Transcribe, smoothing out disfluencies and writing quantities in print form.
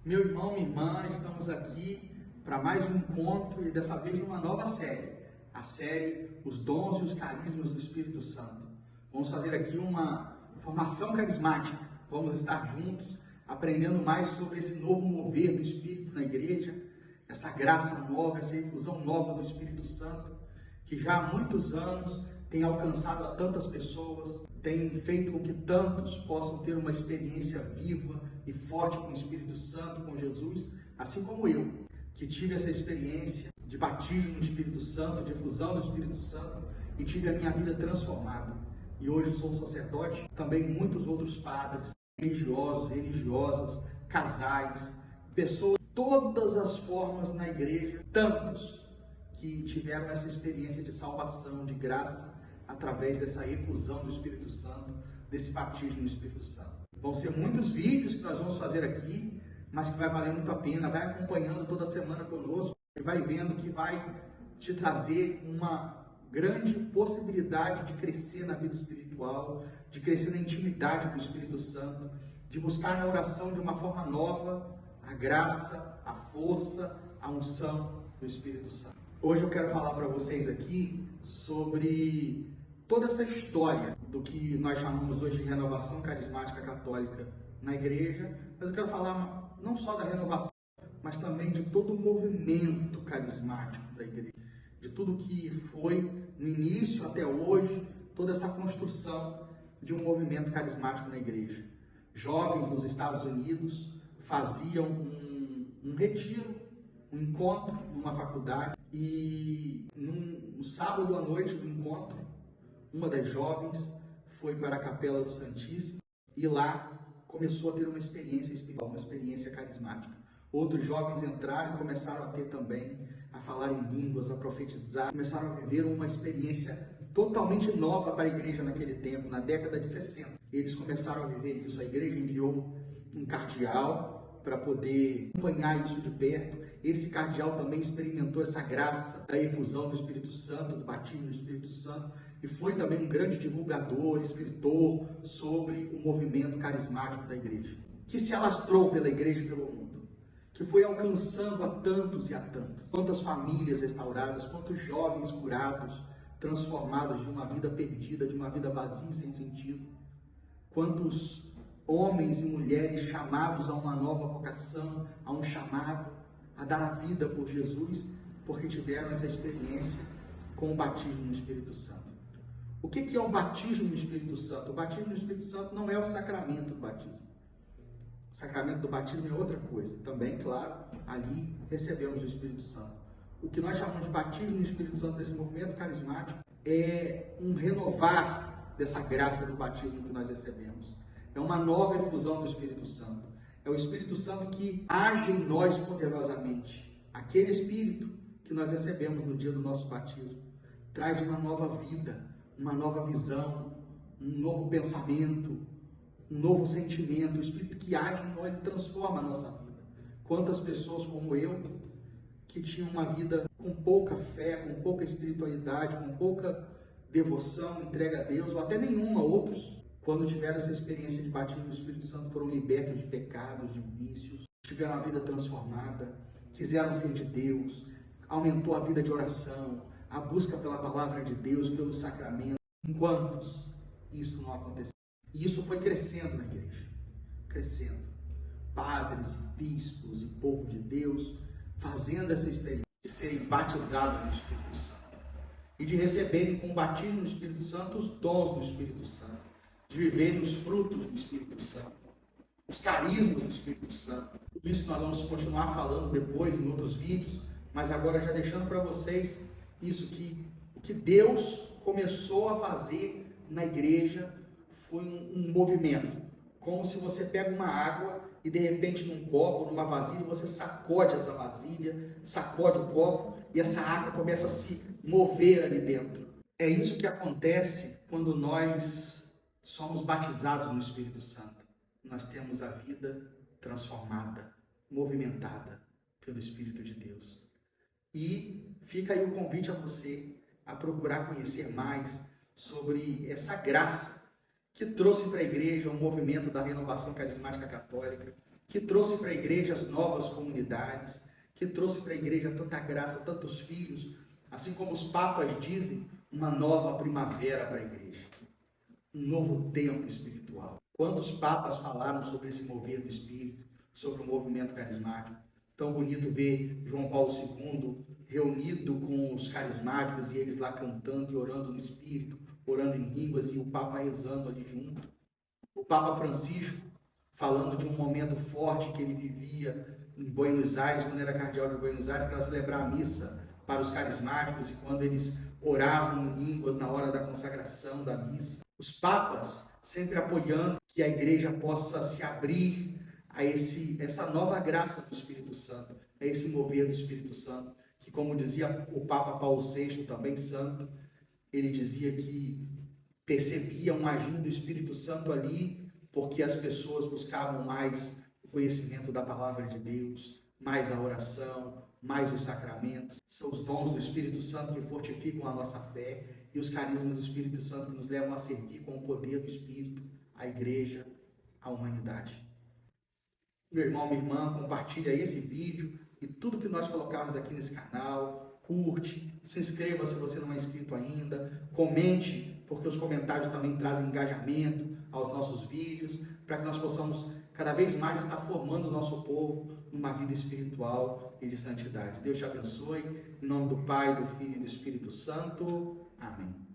Meu irmão, minha irmã, estamos aqui para mais um encontro e dessa vez numa nova série, a série Os Dons e os Carismas do Espírito Santo. Vamos fazer aqui uma formação carismática, vamos estar juntos aprendendo mais sobre esse novo mover do Espírito na igreja, essa graça nova, essa infusão nova do Espírito Santo, que já há muitos anos tem alcançado a tantas pessoas, tem feito com que tantos possam ter uma experiência viva e forte com o Espírito Santo, com Jesus, assim como eu, que tive essa experiência de batismo no Espírito Santo, de efusão do Espírito Santo, e tive a minha vida transformada. E hoje sou sacerdote, também muitos outros padres, religiosos, religiosas, casais, pessoas, todas as formas na igreja, tantos que tiveram essa experiência de salvação, de graça, através dessa efusão do Espírito Santo, desse batismo no Espírito Santo. Vão ser muitos vídeos que nós vamos fazer aqui, mas que vai valer muito a pena. Vai acompanhando toda semana conosco e vai vendo que vai te trazer uma grande possibilidade de crescer na vida espiritual, de crescer na intimidade com o Espírito Santo, de buscar na oração de uma forma nova a graça, a força, a unção do Espírito Santo. Hoje eu quero falar para vocês aqui sobre toda essa história do que nós chamamos hoje de renovação carismática católica na igreja, mas eu quero falar não só da renovação, mas também de todo o movimento carismático da igreja, de tudo que foi no início até hoje, toda essa construção de um movimento carismático na igreja. Jovens nos Estados Unidos faziam um retiro, um encontro numa faculdade, e no sábado à noite do encontro, uma das jovens foi para a Capela do Santíssimo e lá começou a ter uma experiência espiritual, uma experiência carismática. Outros jovens entraram e começaram a ter também, a falar em línguas, a profetizar, começaram a viver uma experiência totalmente nova para a igreja naquele tempo, na década de 60. Eles começaram a viver isso, a igreja enviou um cardeal para poder acompanhar isso de perto. Esse cardeal também experimentou essa graça da efusão do Espírito Santo, do batismo do Espírito Santo, e foi também um grande divulgador, escritor sobre o movimento carismático da igreja, que se alastrou pela igreja e pelo mundo, que foi alcançando a tantos e a tantas. Quantas famílias restauradas, quantos jovens curados, transformados de uma vida perdida, de uma vida vazia e sem sentido. Quantos homens e mulheres chamados a uma nova vocação, a um chamado, a dar a vida por Jesus, porque tiveram essa experiência com o batismo no Espírito Santo. O que é o batismo no Espírito Santo? O batismo no Espírito Santo não é o sacramento do batismo. O sacramento do batismo é outra coisa. Também, claro, ali recebemos o Espírito Santo. O que nós chamamos de batismo no Espírito Santo desse movimento carismático é um renovar dessa graça do batismo que nós recebemos. É uma nova efusão do Espírito Santo. É o Espírito Santo que age em nós poderosamente. Aquele Espírito que nós recebemos no dia do nosso batismo traz uma nova vida, uma nova visão, um novo pensamento, um novo sentimento. O Espírito que age em nós e transforma a nossa vida. Quantas pessoas como eu, que tinham uma vida com pouca fé, com pouca espiritualidade, com pouca devoção, entrega a Deus, ou até nenhuma, outros, quando tiveram essa experiência de batismo do Espírito Santo, foram libertos de pecados, de vícios, tiveram a vida transformada, quiseram ser de Deus, aumentou a vida de oração, a busca pela palavra de Deus, pelo sacramento. Enquanto isso não aconteceu. E isso foi crescendo na igreja, crescendo. Padres, bispos e povo de Deus fazendo essa experiência de serem batizados no Espírito Santo e de receberem com o batismo no Espírito Santo os dons do Espírito Santo, de viverem os frutos do Espírito Santo, os carismas do Espírito Santo. Tudo isso nós vamos continuar falando depois em outros vídeos, mas agora já deixando para vocês isso, que o que Deus começou a fazer na igreja foi um movimento, como se você pega uma água e de repente num copo, numa vasilha, você sacode essa vasilha, sacode o copo e essa água começa a se mover ali dentro. É isso que acontece quando nós somos batizados no Espírito Santo. Nós temos a vida transformada, movimentada pelo Espírito de Deus. E fica aí o convite a você a procurar conhecer mais sobre essa graça que trouxe para a igreja o movimento da renovação carismática católica, que trouxe para a igreja as novas comunidades, que trouxe para a igreja tanta graça, tantos filhos, assim como os papas dizem, uma nova primavera para a igreja, um novo tempo espiritual. Quantos papas falaram sobre esse mover do Espírito, sobre o movimento carismático? Tão bonito ver João Paulo II reunido com os carismáticos e eles lá cantando e orando no Espírito, orando em línguas e o Papa rezando ali junto. O Papa Francisco falando de um momento forte que ele vivia em Buenos Aires, quando era cardeal de Buenos Aires, que era celebrar a missa para os carismáticos e quando eles oravam em línguas na hora da consagração da missa. Os papas sempre apoiando que a igreja possa se abrir a essa nova graça do Espírito Santo, a esse mover do Espírito Santo, que, como dizia o Papa Paulo VI, também santo, ele dizia que percebia um agir do Espírito Santo ali, porque as pessoas buscavam mais o conhecimento da palavra de Deus, mais a oração, mais os sacramentos. São os dons do Espírito Santo que fortificam a nossa fé e os carismas do Espírito Santo que nos levam a servir com o poder do Espírito, a igreja, a humanidade. Meu irmão, minha irmã, compartilha esse vídeo e tudo que nós colocarmos aqui nesse canal, curte, se inscreva se você não é inscrito ainda, comente, porque os comentários também trazem engajamento aos nossos vídeos, para que nós possamos cada vez mais estar formando o nosso povo numa vida espiritual e de santidade. Deus te abençoe, em nome do Pai, do Filho e do Espírito Santo. Amém.